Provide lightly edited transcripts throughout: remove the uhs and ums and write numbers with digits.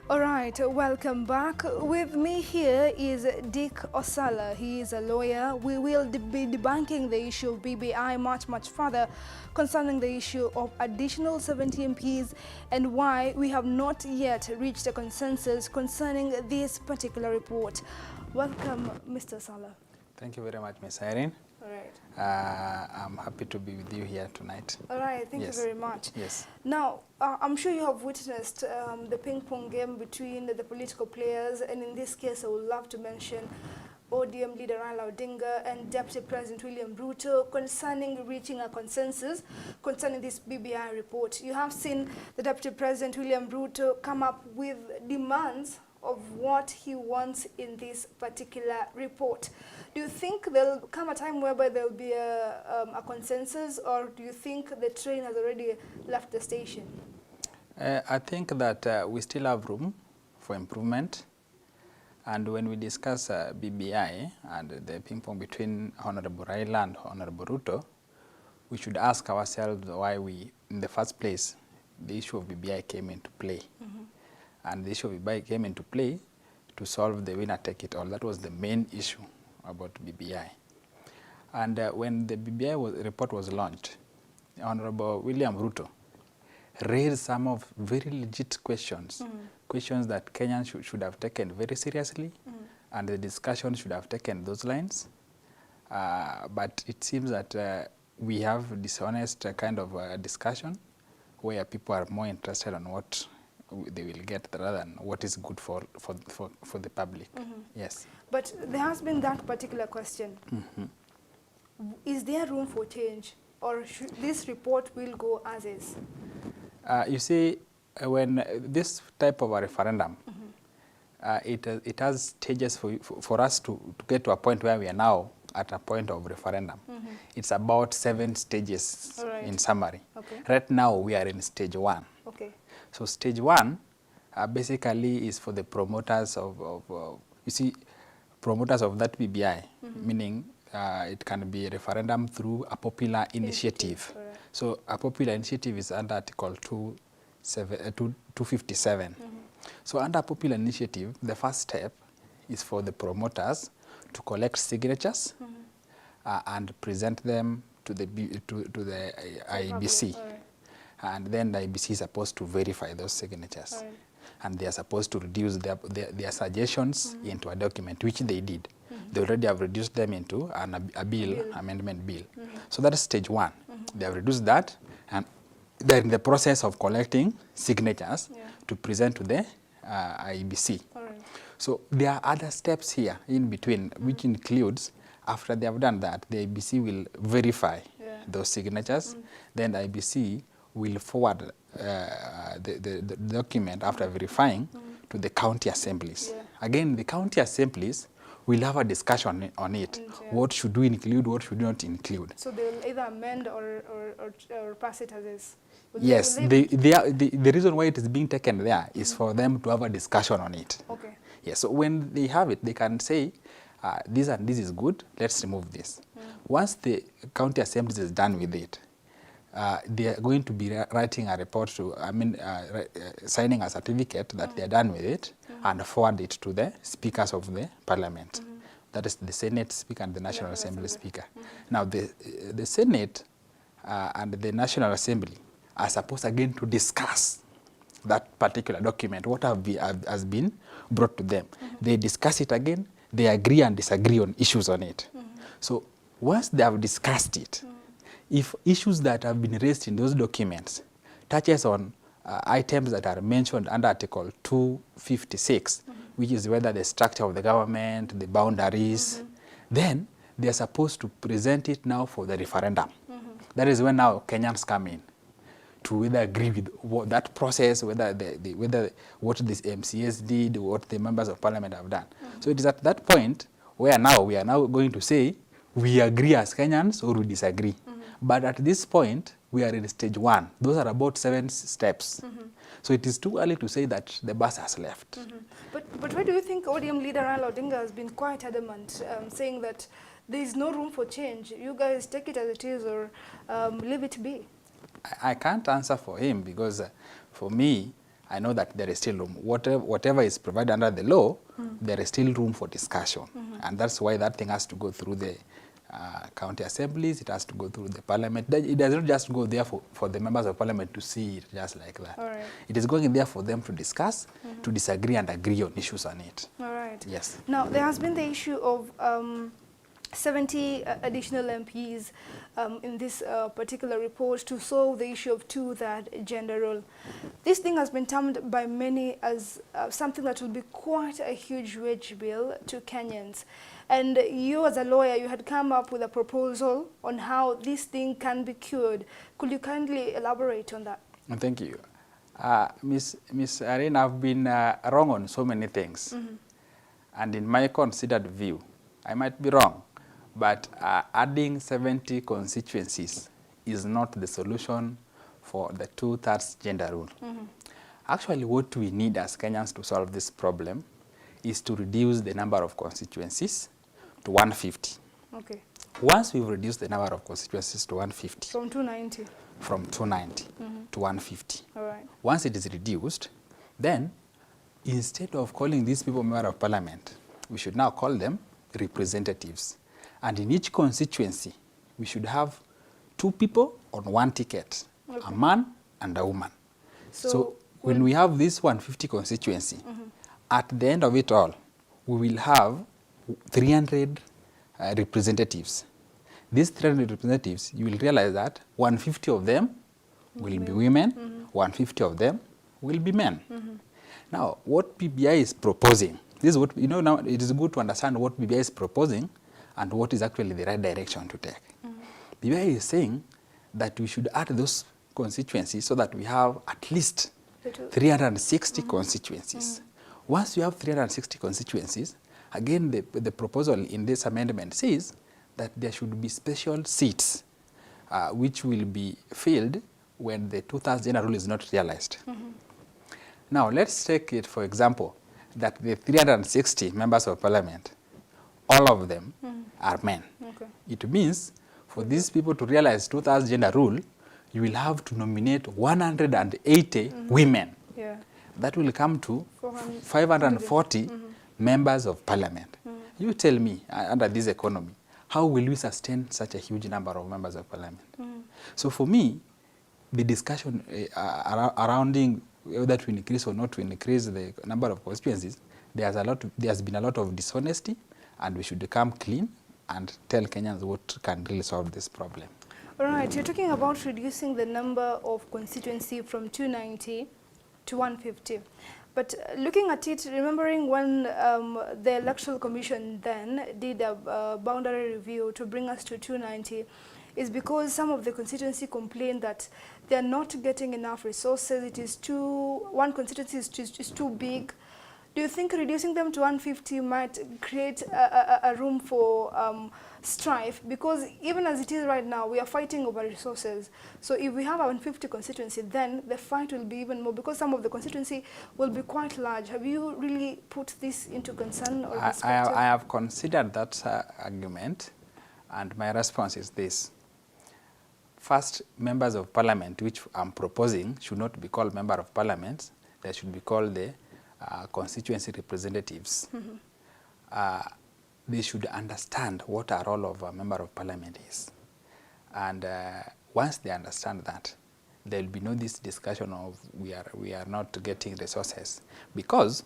All right, welcome back. With me here is Dick Osala. He is a lawyer. We will be debunking the issue of BBI much further concerning the issue of additional 70 MPs and why we have not yet reached a consensus concerning this particular report. Welcome, Mr. Osala. Thank you very much, Ms. Irene. All right. I'm happy to be with you here tonight. All right, thank you very much. Yes. Now, I'm sure you have witnessed the ping-pong game between the political players, and in this case, I would love to mention ODM leader Raila Odinga and Deputy President William Ruto concerning reaching a consensus concerning this BBI report. You have seen the Deputy President William Ruto come up with demands of what he wants in this particular report. Do you think there'll come a time whereby there'll be a consensus, or do you think the train has already left the station? I think that we still have room for improvement. And when we discuss BBI and the ping-pong between Honorable Raila and Honorable Ruto, we should ask ourselves why we, in the first place, the issue of BBI came into play. And the issue of BBI came into play to solve the winner-take-it-all. That was the main issue about BBI. And when the BBI report was launched, Honorable William Ruto raised some of very legit questions, questions that Kenyans should have taken very seriously, and the discussion should have taken those lines. But it seems that we have dishonest kind of discussion where people are more interested on what they will get rather than what is good for the public. Yes. But there has been that particular question. Is there room for change, or should this report will go as is? You see, when this type of a referendum, it has stages for us to get to a point where we are now at a point of referendum. It's about 7 stages in summary. Right now, we are in stage 1. So stage 1 basically is for the promoters of you see, promoters of that BBI, meaning it can be a referendum through a popular initiative. So a popular initiative is under Article 257. So under popular initiative, the first step is for the promoters to collect signatures and present them to the IEBC. And then the IEBC is supposed to verify those signatures. And they are supposed to reduce their suggestions into a document, which they did. They already have reduced them into a bill, amendment bill. So that is stage 1. They have reduced that, and they're in the process of collecting signatures to present to the IEBC. So there are other steps here in between, which includes, after they have done that, the IEBC will verify those signatures. Then the IEBC will forward the document after verifying to the county assemblies. Again, the county assemblies will have a discussion on it. What should we include, what should we not include? So they will either amend or pass it as is? Yes, the reason why it is being taken there is for them to have a discussion on it. Yes, so when they have it, they can say, this and this is good, let's remove this. Once the county assemblies is done with it, they are going to be writing a report to, signing a certificate that they are done with it and forward it to the speakers of the parliament. That is the Senate Speaker and the National Assembly Speaker. Now, the Senate and the National Assembly are supposed again to discuss that particular document, what has been brought to them. They discuss it again, they agree and disagree on issues on it. So once they have discussed it, if issues that have been raised in those documents touches on items that are mentioned under Article 256, which is whether the structure of the government, the boundaries, then they are supposed to present it now for the referendum. That is when now Kenyans come in to either agree with that process, whether what the MCAs did, what the members of parliament have done. So it is at that point where now we are now going to say we agree as Kenyans or we disagree. But at this point, we are in stage 1. Those are about 7 steps. So it is too early to say that the bus has left. But why do you think ODM leader Raila Odinga has been quite adamant, saying that there is no room for change? You guys take it as it is or leave it be? I can't answer for him because for me, I know that there is still room. Whatever is provided under the law, there is still room for discussion. And that's why that thing has to go through the county assemblies, it has to go through the parliament. It does not just go there for the members of parliament to see it just like that. All right. It is going there for them to discuss, to disagree and agree on issues on it. All right. Yes. Now, there has been the issue of 70 additional MPs in this particular report to solve the issue of two-third gender role. This thing has been termed by many as something that will be quite a huge wage bill to Kenyans. And you as a lawyer, you had come up with a proposal on how this thing can be cured. Could you kindly elaborate on that? Thank you. Miss Irene, I've been wrong on so many things. And in my considered view, I might be wrong, but adding 70 constituencies is not the solution for the two-thirds gender rule. Actually, what we need as Kenyans to solve this problem is to reduce the number of constituencies to 150. Okay. Once we've reduced the number of constituencies to 150. From 290. From 290 to 150. All right. Once it is reduced, then instead of calling these people member of parliament, we should now call them representatives. And in each constituency, we should have 2 people on 1 ticket, a man and a woman. So when we have this 150 constituency, at the end of it all, we will have 300 representatives. These 300 representatives, you will realize that 150 of them will be women, 150 of them will be men. Now, what BBI is proposing, this is what, you know, now it is good to understand what BBI is proposing and what is actually the right direction to take. BBI is saying that we should add those constituencies so that we have at least 360 constituencies. Once you have 360 constituencies, again, the proposal in this amendment says that there should be special seats which will be filled when the two-thirds gender rule is not realized. Now, let's take it, for example, that the 360 members of parliament, all of them are men. It means for these people to realize two-thirds gender rule, you will have to nominate 180 women. That will come to 540 members of parliament. You tell me, under this economy, how will we sustain such a huge number of members of parliament? So for me, the discussion surrounding whether to increase or not to increase the number of constituencies, there has been a lot of dishonesty, and we should come clean and tell Kenyans what can really solve this problem. All right, you're talking about reducing the number of constituency from 290 to 150. But looking at it, remembering when the Electoral Commission then did a boundary review to bring us to 290, is because some of the constituency complained that they are not getting enough resources. It is one constituency is too big. Do you think reducing them to 150 might create a room for strife? Because even as it is right now, we are fighting over resources. So if we have a 150 constituency, then the fight will be even more, because some of the constituency will be quite large. Have you really put this into concern or perspective? I have considered that argument, and my response is this. First, members of parliament, which I'm proposing, should not be called member of parliament. They should be called the constituency representatives. They should understand what a role of a member of parliament is. And once they understand that, there will be no this discussion of we are not getting resources. Because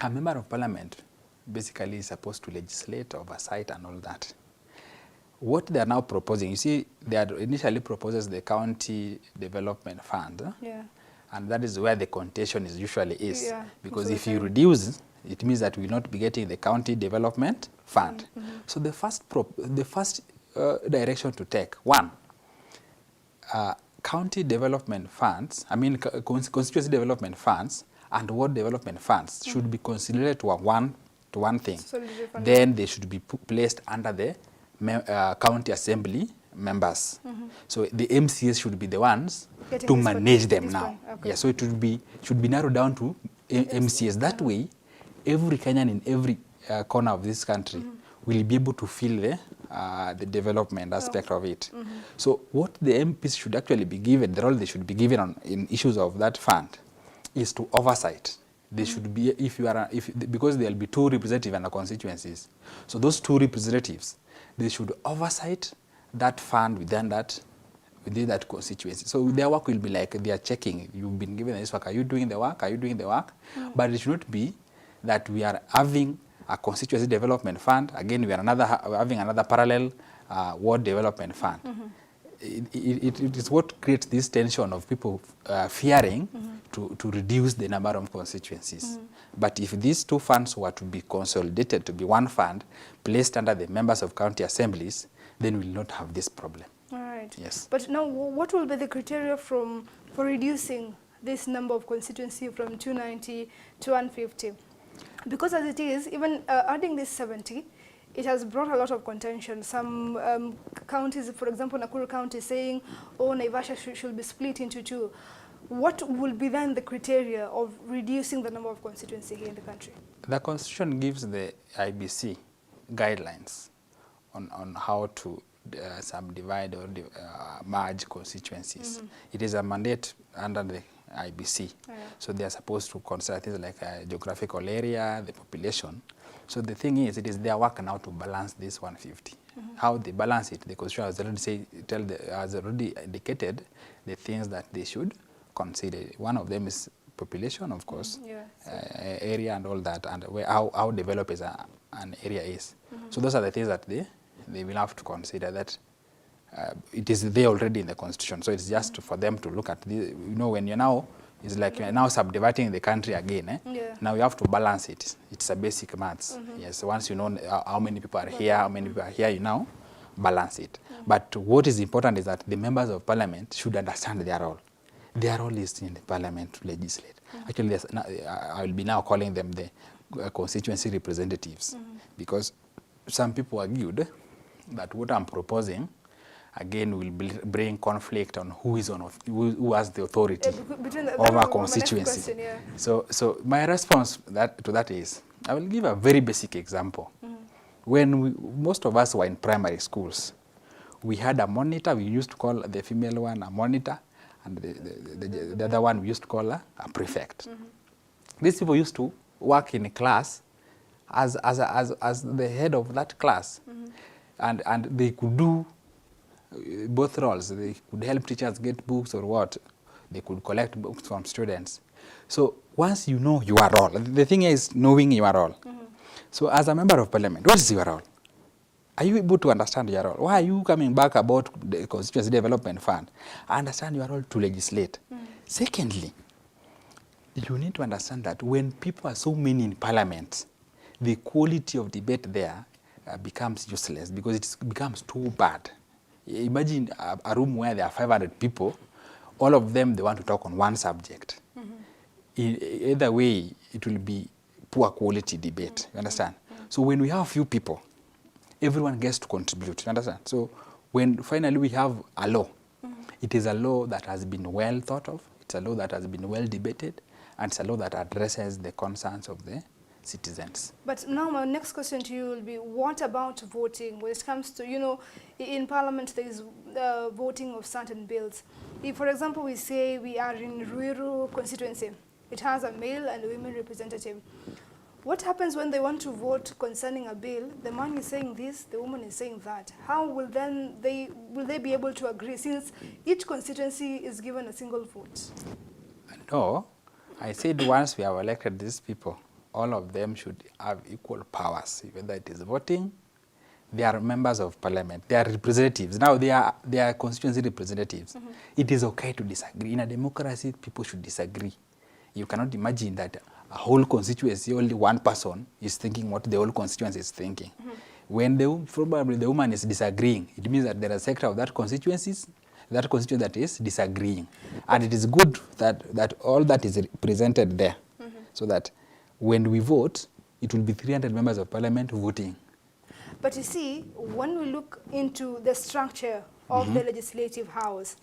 a member of parliament basically is supposed to legislate, oversight, and all that. What they are now proposing, you see, they had initially proposed the county development fund. And that is where the contention usually is. Because if you reduce, it means that we will not be getting the county development fund. So the first direction to take, one, county development funds, constituency development funds and ward development funds should be considered to one thing. Then they should be placed under the county assembly members. So the MCAs should be the ones to manage them now. So it should be narrowed down to MCAs. That way, every Kenyan in every corner of this country will be able to feel the development aspect of it. So what the MPs should actually be given, the role they should be given in issues of that fund, is to oversight. They should be, because there will be 2 representatives and the constituencies. So those 2 representatives, they should oversight that fund within that constituency. So their work will be like they are checking. You've been given this work. Are you doing the work? Are you doing the work? But it should not be that we are having a constituency development fund. Again, we are having another parallel ward development fund. It is what creates this tension of people fearing to reduce the number of constituencies. But if these 2 funds were to be consolidated to be one fund placed under the members of county assemblies, then we will not have this problem. All right. Yes. But now, what will be the criteria for reducing this number of constituency from 290 to 150? Because as it is, even adding this 70, it has brought a lot of contention. Some counties, for example, Nakuru County, saying, oh, Naivasha should be split into 2. What will be then the criteria of reducing the number of constituency here in the country? The Constitution gives the IBC guidelines on how to subdivide or merge constituencies. It is a mandate under the IBC. So they are supposed to consider things like geographical area, the population. So the thing is, it is their work now to balance this 150. How they balance it, the Constitution has already indicated the things that they should consider. One of them is population, of course, area and all that, and how developed an area is. So those are the things that they will have to consider. That it is there already in the Constitution. So it's just for them to look at this. You know, when you're now, it's like you're now subdividing the country again. Now you have to balance it. It's a basic maths. Yes, once you know how many people are here, how many people are here, you now balance it. But what is important is that the members of parliament should understand their role. Their role is in the parliament to legislate. Actually, I will be now calling them the constituency representatives, because some people argued that what I'm proposing again will bring conflict on who has the authority over a constituency. So my response to that is, I will give a very basic example. When most of us were in primary schools, we had a monitor. We used to call the female one a monitor, and the other one we used to call a prefect. These people used to work in a class as the head of that class, and they could do both roles. They could help teachers get books or what. They could collect books from students. So once you know your role, the thing is knowing your role. So as a member of parliament, what is your role? Are you able to understand your role? Why are you coming back about the Constituency Development Fund? I understand your role to legislate. Secondly, you need to understand that when people are so many in parliament, the quality of debate there becomes useless, because it becomes too bad. Imagine a room where there are 500 people, all of them, they want to talk on one subject. Either way, it will be poor quality debate, you understand? So when we have few people, everyone gets to contribute, you understand? So when finally we have a law, it is a law that has been well thought of, it's a law that has been well debated, and it's a law that addresses the concerns of the citizens. But now my next question to you will be, what about voting? When it comes to, you know, in parliament there is voting of certain bills. If, for example, we say we are in Ruiru constituency, it has a male and a women representative. What happens when they want to vote concerning a bill? The man is saying this, the woman is saying that. How will then will they be able to agree, since each constituency is given a single vote? No, I said once we have elected these people, all of them should have equal powers, whether it is voting. They are members of parliament. They are representatives. Now they are constituency representatives. It is okay to disagree. In a democracy, people should disagree. You cannot imagine that a whole constituency, only one person is thinking what the whole constituency is thinking. When probably the woman is disagreeing, it means that there is a sector of that constituency that is disagreeing. And it is good that all that is presented there, so that when we vote, it will be 300 members of parliament voting. But you see, when we look into the structure of the legislative house,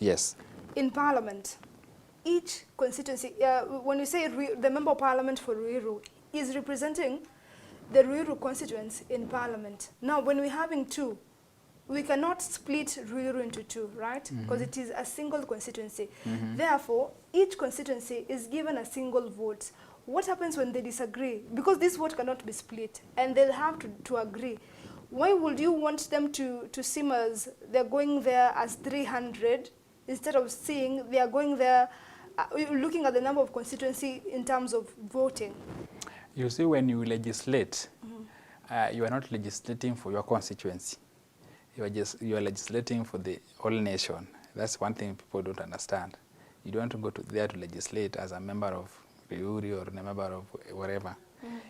in parliament, each constituency, when you say the member of parliament for Ruiru is representing the Ruiru constituents in parliament. Now, when we're having two, we cannot split Ruiru into two, right? Because it is a single constituency. Therefore, each constituency is given a single vote. What happens when they disagree? Because this vote cannot be split, and they'll have to agree. Why would you want them to seem as they're going there as 300 instead of seeing they are going there, looking at the number of constituency in terms of voting? You see, when you legislate, you are not legislating for your constituency. You are legislating for the whole nation. That's one thing people don't understand. You don't want to go there to legislate as a member of Riuri or a member of whatever.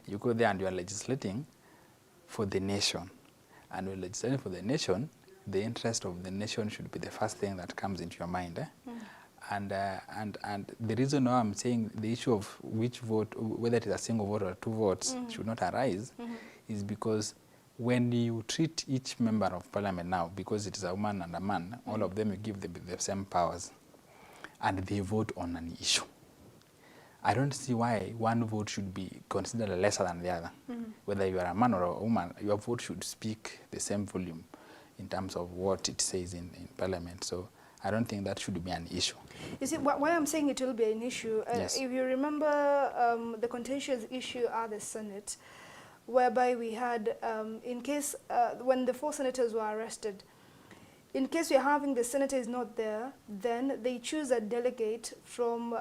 You go there and you are legislating for the nation. And when legislating for the nation, the interest of the nation should be the first thing that comes into your mind. And the reason why I'm saying the issue of which vote, whether it is a single vote or two votes, should not arise, is because when you treat each member of parliament now, because it is a woman and a man, all of them you give the same powers, and they vote on an issue. I don't see why one vote should be considered lesser than the other. Whether you are a man or a woman, your vote should speak the same volume in terms of what it says in parliament. So I don't think that should be an issue. You see, why I'm saying it will be an issue, Yes. if you remember the contentious issue at the Senate, whereby we had, in case, when the 4 senators were arrested, in case we're having the senator is not there, then they choose a delegate from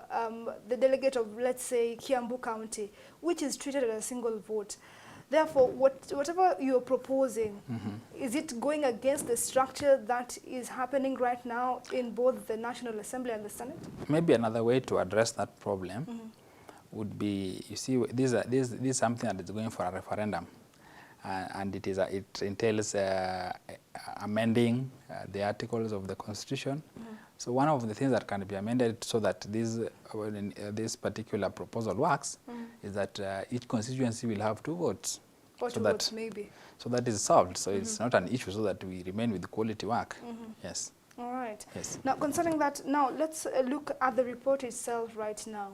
the delegate of, let's say, Kiambu County, which is treated as a single vote. Therefore, whatever you're proposing, is it going against the structure that is happening right now in both the National Assembly and the Senate? Maybe another way to address that problem would be, you see, this is something that is going for a referendum, and it entails amending the articles of the Constitution. So one of the things that can be amended so that this particular proposal works is that each constituency will have 2 votes. Or so 2 votes, maybe. So that is solved. So it's not an issue, so that we remain with quality work. Yes. All right. Yes. Now, concerning that, now let's look at the report itself right now.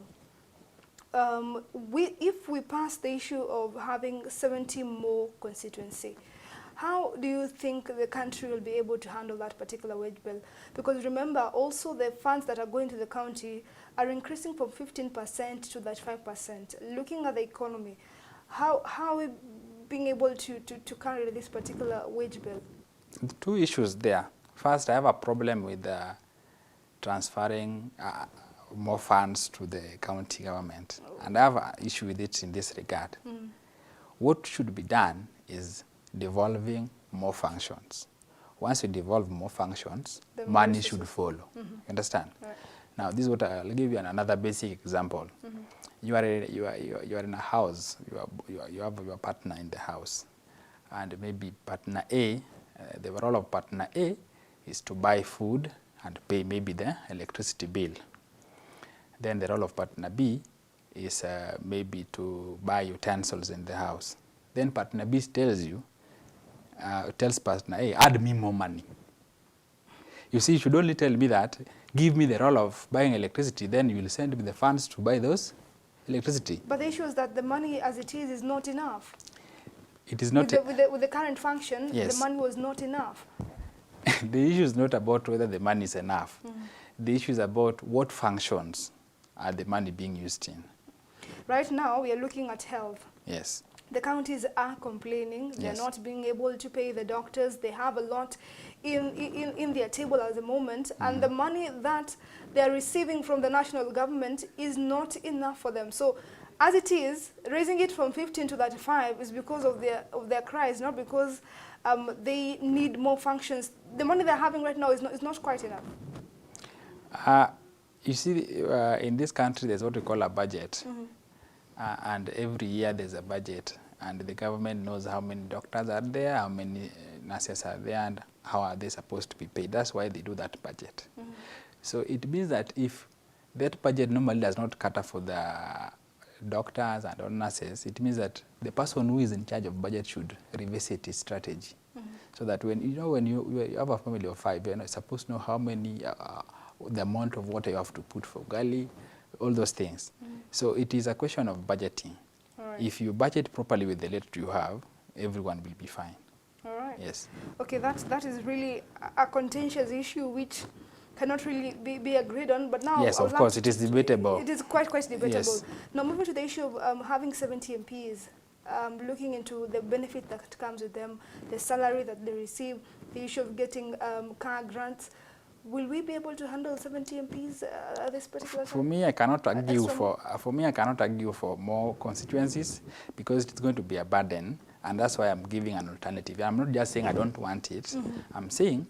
If we pass the issue of having 70 more constituency, how do you think the country will be able to handle that particular wage bill? Because remember, also the funds that are going to the county are increasing from 15% to that 5%. Looking at the economy, how are we being able to carry this particular wage bill? 2 issues there. First, I have a problem with transferring more funds to the county government. And I have an issue with it in this regard. What should be done is devolving more functions. Once you devolve more functions, money should follow. You understand? Right. Now, this is what I'll give you another basic example. You are in a house. You have your partner in the house, and maybe partner A. The role of partner A is to buy food and pay maybe the electricity bill. Then the role of partner B is maybe to buy utensils in the house. Then partner B tells partner A, add me more money. You see, you should only tell me that, give me the role of buying electricity, then you will send me the funds to buy those electricity. But the issue is that the money as it is not enough. It is not. With the current function, yes. The money was not enough. The issue is not about whether the money is enough. The issue is about what functions are the money being used in. Right now, we are looking at health. Yes. The counties are complaining. They're not being able to pay the doctors. They have a lot in their table at the moment. And the money that they're receiving from the national government is not enough for them. So as it is, raising it from 15 to 35 is because of their cries, not because they need more functions. The money they're having right now is not quite enough. You see, in this country, there's what we call a budget. And every year there's a budget. And the government knows how many doctors are there, how many nurses are there, and how are they supposed to be paid. That's why they do that budget. So it means that if that budget normally does not cater for the doctors and all nurses, it means that the person who is in charge of budget should revisit his strategy. So that when you have a family of 5, you're supposed to know how many, the amount of water you have to put for gully, all those things. So it is a question of budgeting. All right. If you budget properly with the little you have, everyone will be fine. All right. Yes. Okay, that is really a contentious issue which cannot really be agreed on, but now Yes, I would of like course, it is debatable. It is quite debatable. Yes. Now moving to the issue of having 70 MPs, looking into the benefit that comes with them, the salary that they receive, the issue of getting car grants. Will we be able to handle 70 MPs at this particular time? For me, I cannot argue I cannot argue for more constituencies because it's going to be a burden, and that's why I'm giving an alternative. I'm not just saying I don't want it. I'm saying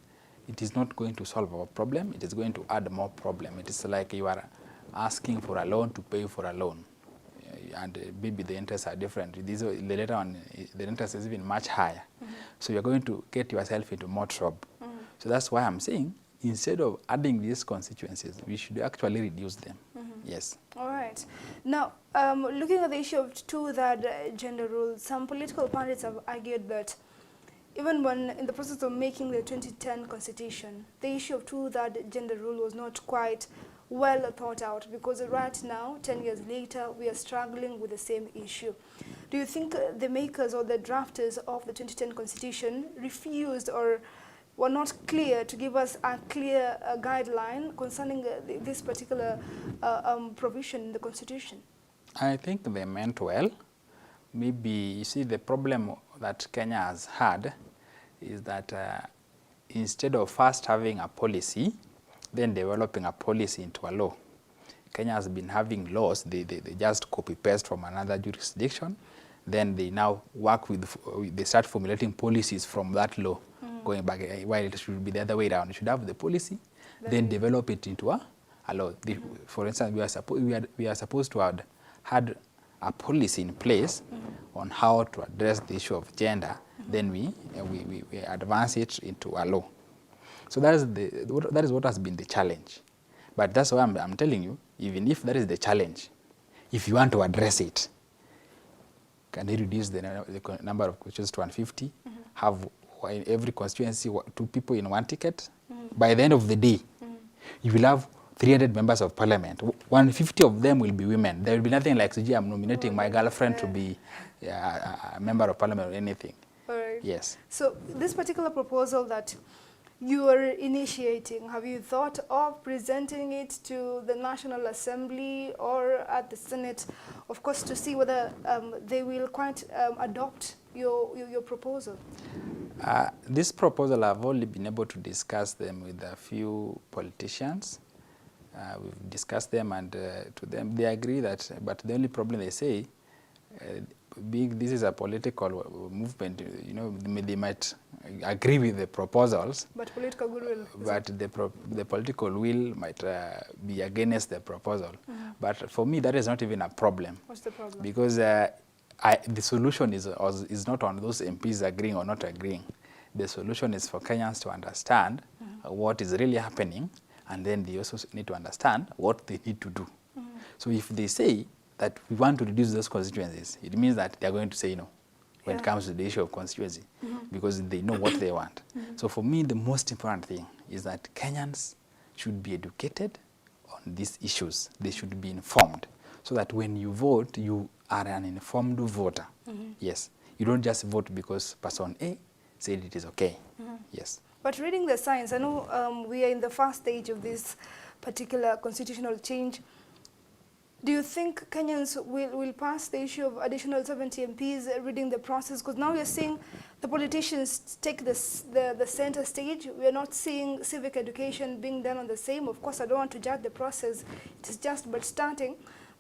it is not going to solve our problem. It is going to add more problem. It is like you are asking for a loan to pay for a loan, and maybe the interests are different. The later on, the interest is even much higher. So you're going to get yourself into more trouble. So that's why I'm saying, instead of adding these constituencies, we should actually reduce them. Yes. All right. Now, looking at the issue of two-third gender rule, some political parties have argued that even when in the process of making the 2010 constitution, the issue of two-third gender rule was not quite well thought out, because right now, 10 years later, we are struggling with the same issue. Do you think the makers or the drafters of the 2010 constitution refused or were not clear to give us a clear guideline concerning this particular provision in the constitution? I think they meant well. Maybe, you see, the problem that Kenya has had is that instead of first having a policy, then developing a policy into a law, Kenya has been having laws, they just copy-paste from another jurisdiction, then they now work with, they start formulating policies from that law, going back, while it should be the other way around. You should have the policy, then develop it into a law. For instance, we are supposed to have had a policy in place on how to address the issue of gender, then we advance it into a law. So that is what has been the challenge. But that's why I'm telling you, even if that is the challenge, if you want to address it, can they reduce the number of constituencies to 150? Have in every constituency 2 people in 1 ticket? By the end of the day, you will have 300 members of parliament. 150 of them will be women. There will be nothing like, I'm nominating my girlfriend to be a member of parliament or anything. All right. Yes. So this particular proposal that you are initiating, have you thought of presenting it to the National Assembly or at the Senate, of course, to see whether they will quite adopt your proposal? This proposal, I've only been able to discuss them with a few politicians. We've discussed them, and to them, they agree that, but the only problem they say, this is a political movement, you know, they might agree with the proposals. But political goodwill. But the political will might be against the proposal. But for me, that is not even a problem. What's the problem? Because the solution is not on those MPs agreeing or not agreeing. The solution is for Kenyans to understand what is really happening, and then they also need to understand what they need to do. So if they say that we want to reduce those constituencies, it means that they are going to say no when it comes to the issue of constituency, because they know what they want. So for me, the most important thing is that Kenyans should be educated on these issues. They should be informed, so that when you vote, you are an informed voter. Yes. You don't just vote because person A said it is okay. Yes. But reading the signs, I know we are in the first stage of this particular constitutional change. Do you think Kenyans will pass the issue of additional 70 MPs reading the process? Because now you're seeing the politicians take the center stage. We are not seeing civic education being done on the same. Of course, I don't want to judge the process. It is just but starting.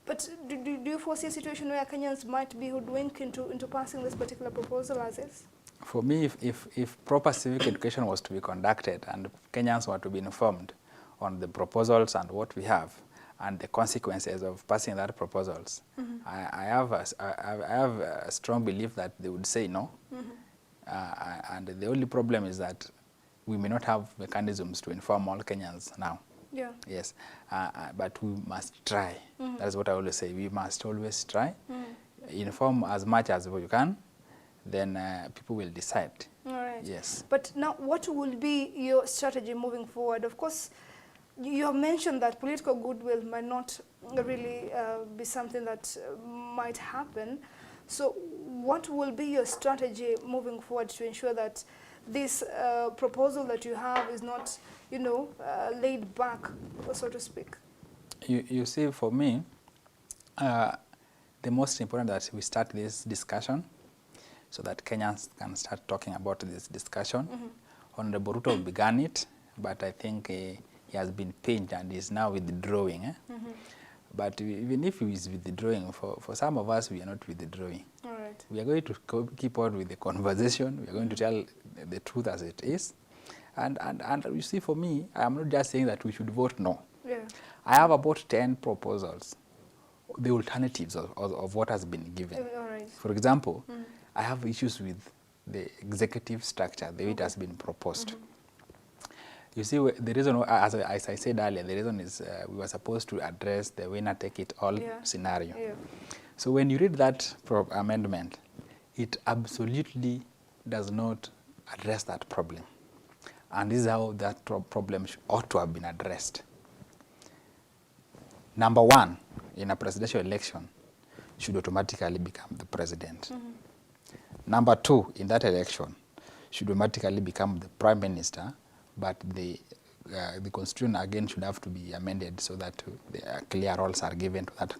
But do you foresee a situation where Kenyans might be hoodwinked into passing this particular proposal as is? For me, if proper civic education was to be conducted and Kenyans were to be informed on the proposals and what we have, and the consequences of passing that proposals, I have a strong belief that they would say no. And the only problem is that we may not have mechanisms to inform all Kenyans now. Yeah. Yes. But we must try. That's what I always say. We must always try. Inform as much as you can, then people will decide. All right. Yes. But now, what will be your strategy moving forward? Of course, you have mentioned that political goodwill might not really be something that might happen. So what will be your strategy moving forward to ensure that this proposal that you have is not, you know, laid back, so to speak? You see, for me, the most important that we start this discussion so that Kenyans can start talking about this discussion. Honorable Ruto began it, but I think he has been pinched and is now withdrawing. But even if he is withdrawing, for some of us, we are not withdrawing. All right. We are going to keep on with the conversation. We are going to tell the truth as it is. And you see, for me, I am not just saying that we should vote no. Yeah. I have about 10 proposals, the alternatives of what has been given. All right. For example, I have issues with the executive structure, the way it has been proposed. You see, the reason, as I said earlier, the reason is we were supposed to address the winner-take-it-all scenario. Yeah. So when you read that amendment, it absolutely does not address that problem. And this is how that problem ought to have been addressed. Number one, in a presidential election, should automatically become the president. Number two, in that election, should automatically become the prime minister, but the constitution again should have to be amended so that the clear roles are given to that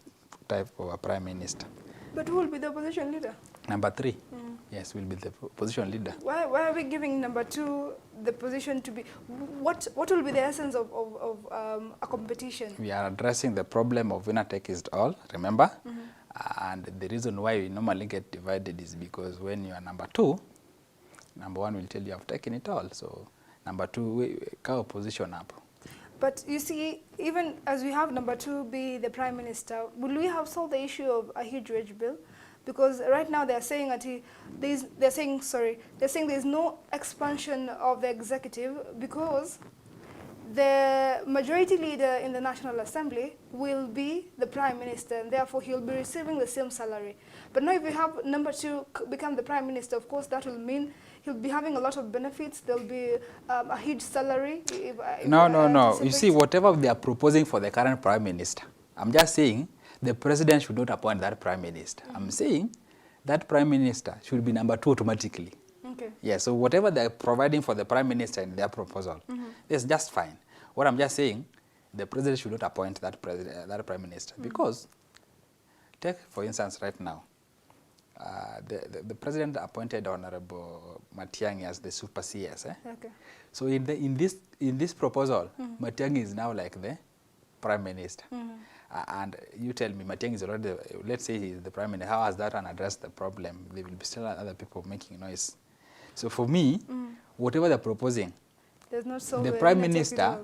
type of a prime minister. But who will be the opposition leader? Number three, yes, will be the opposition leader. Why are we giving number two the position to be? What will be the essence of a competition? We are addressing the problem of winner takes it all, remember? And the reason why we normally get divided is because when you are number two, number one will tell you have taken it all. So number two, we can opposition up. But you see, even as we have number two be the prime minister, will we have solved the issue of a huge wage bill? Because right now they're saying that they're saying there's no expansion of the executive because the majority leader in the National Assembly will be the prime minister, and therefore he'll be receiving the same salary. But now if we have number two become the prime minister, of course that will mean he'll be having a lot of benefits. There'll be a huge salary. No. You see, whatever they are proposing for the current prime minister, I'm just saying the president should not appoint that prime minister. I'm saying that prime minister should be number two automatically. Okay. Yeah, so whatever they're providing for the prime minister in their proposal, it's just fine. What I'm just saying, the president should not appoint that prime minister because, take for instance right now, the president appointed Honorable Matiang'i as the super CS. Okay. So in this proposal, Matiang'i is now like the prime minister. And you tell me Matiang'i is already, let's say he is the prime minister, how has that one addressed the problem? There will be still other people making noise. So for me, whatever they're proposing, the prime minister,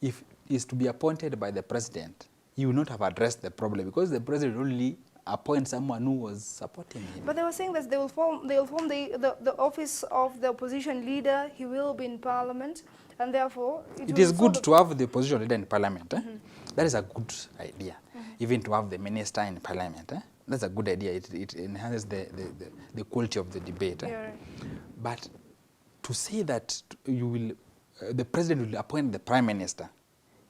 if is to be appointed by the president, he will not have addressed the problem because the president only appoint someone who was supporting him. But they were saying that they will form the office of the opposition leader. He will be in parliament, and therefore it is good to have the opposition leader in parliament. That is a good idea. Even to have the minister in parliament. That's a good idea. It enhances the quality of the debate. Yeah, right. But to say that you will, the president will appoint the prime minister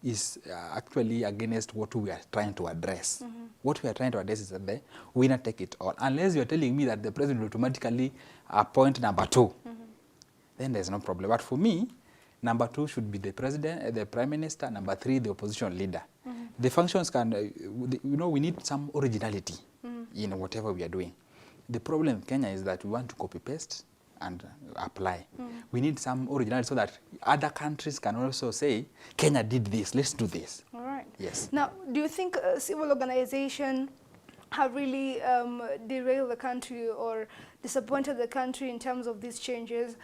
is actually against what we are trying to address. What we are trying to address is that the winner take it all. Unless you are telling me that the president will automatically appoint number two, then there's no problem. But for me, number two should be the president, the prime minister. Number three, the opposition leader. The functions can, we need some originality in whatever we are doing. The problem in Kenya is that we want to copy paste and apply. We need some originality so that other countries can also say, Kenya did this, let's do this. All right. Yes. Now, do you think civil organization have really derailed the country or disappointed the country in terms of these changes?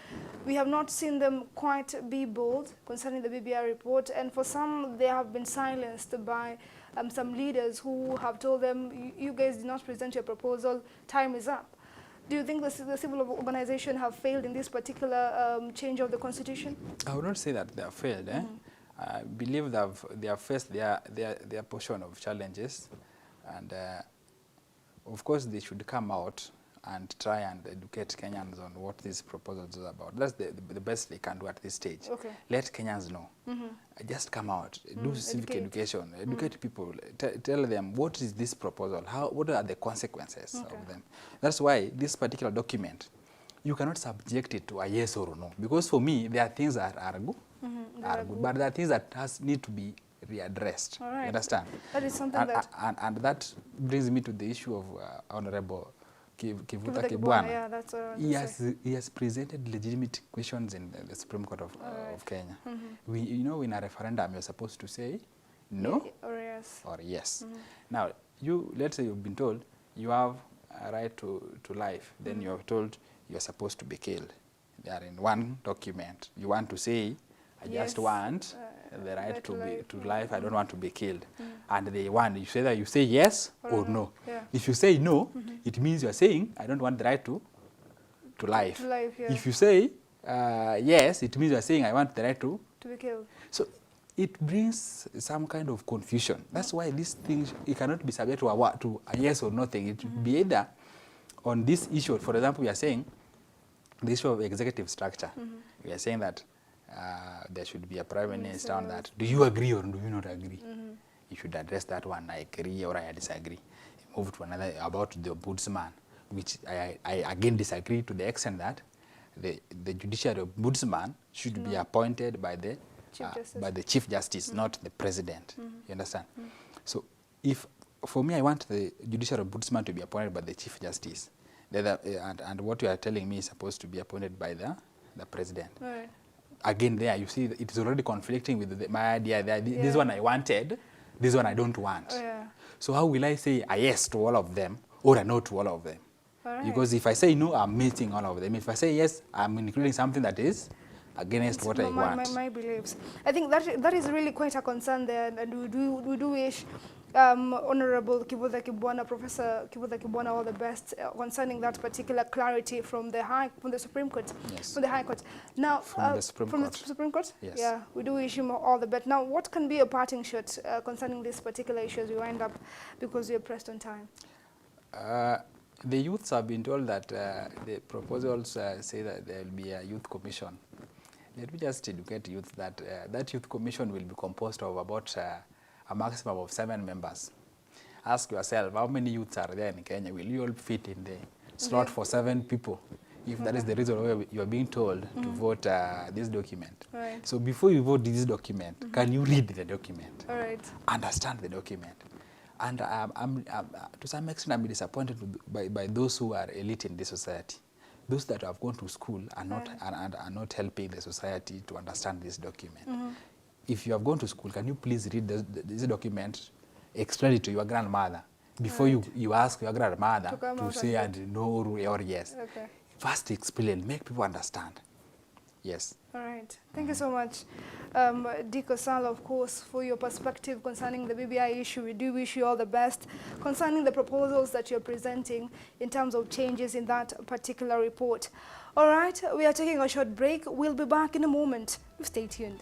We have not seen them quite be bold concerning the BBI report, and for some, they have been silenced by some leaders who have told them, you guys did not present your proposal, time is up. Do you think the civil organization have failed in this particular change of the constitution? I would not say that they have failed. I believe that they have faced their portion of challenges, and of course they should come out and try and educate Kenyans on what this proposal is about. That's the best they can do at this stage. Okay. Let Kenyans know. Just come out, do civic education, educate people, tell them what is this proposal, what are the consequences of them. That's why this particular document you cannot subject it to a yes or no. Because for me, there are things that are good, but there are things that need to be readdressed. All right. You understand? That is something and that brings me to the issue of Honorable Kivuta Kibwana. Kibwana. Yeah, that's what I was He has presented legitimate questions in the Supreme Court of Kenya. You know, in a referendum, you're supposed to say no or yes. Or yes. Now, let's say you've been told you have a right to life, then you're told you're supposed to be killed. They are in one document. You want to say, I just want the right to life. I don't want to be killed. And they want, you say that you say yes or no. Yeah. If you say no, it means you're saying, I don't want the right to life. To life, yeah. If you say yes, it means you're saying, I want the right to be killed. So it brings some kind of confusion. That's why these things, it cannot be subject to a yes or no thing. It should be either on this issue. For example, we are saying the issue of executive structure. We are saying that there should be a prime minister on that. Do you agree or do you not agree? You should address that one. I agree or I disagree. Move to another about the ombudsman, which I again disagree to the extent that the judiciary ombudsman should be appointed by the Chief Justice, not the President. You understand? So for me, I want the judiciary ombudsman to be appointed by the Chief Justice. And what you are telling me is supposed to be appointed by the President. Right. Again, there you see it is already conflicting with my idea. This one I wanted, this one I don't want. So how will I say a yes to all of them or a no to all of them? Right. Because if I say no, I'm meeting all of them. If I say yes, I'm including something that is against what I want. My beliefs. I think that is really quite a concern there, and we do wish Honorable Kivuta Kibwana, Professor Kivuta Kibwana, all the best concerning that particular clarity from the Supreme Court. Yes. From the High Court. Now, from the Supreme Court? Yes. Yeah, we do wish him all the best. Now, what can be a parting shot concerning this particular issue as we wind up, because we are pressed on time? The youths have been told that the proposals say that there will be a youth commission. Let me just educate youth that that youth commission will be composed of about a maximum of 7 members. Ask yourself, how many youths are there in Kenya? Will you all fit in the slot for 7 people? If that is the reason why you are being told to vote this document. Right. So before you vote this document, can you read the document? All right. Understand the document. And to some extent, I'm disappointed by those who are elite in this society. Those that have gone to school are not helping the society to understand this document. If you have gone to school, can you please read this document, explain it to your grandmother before you ask your grandmother to say and no or yes. Okay. First explain, make people understand. Yes. All right. Thank you so much, Dick Osala, of course, for your perspective concerning the BBI issue. We do wish you all the best concerning the proposals that you're presenting in terms of changes in that particular report. All right. We are taking a short break. We'll be back in a moment. Stay tuned.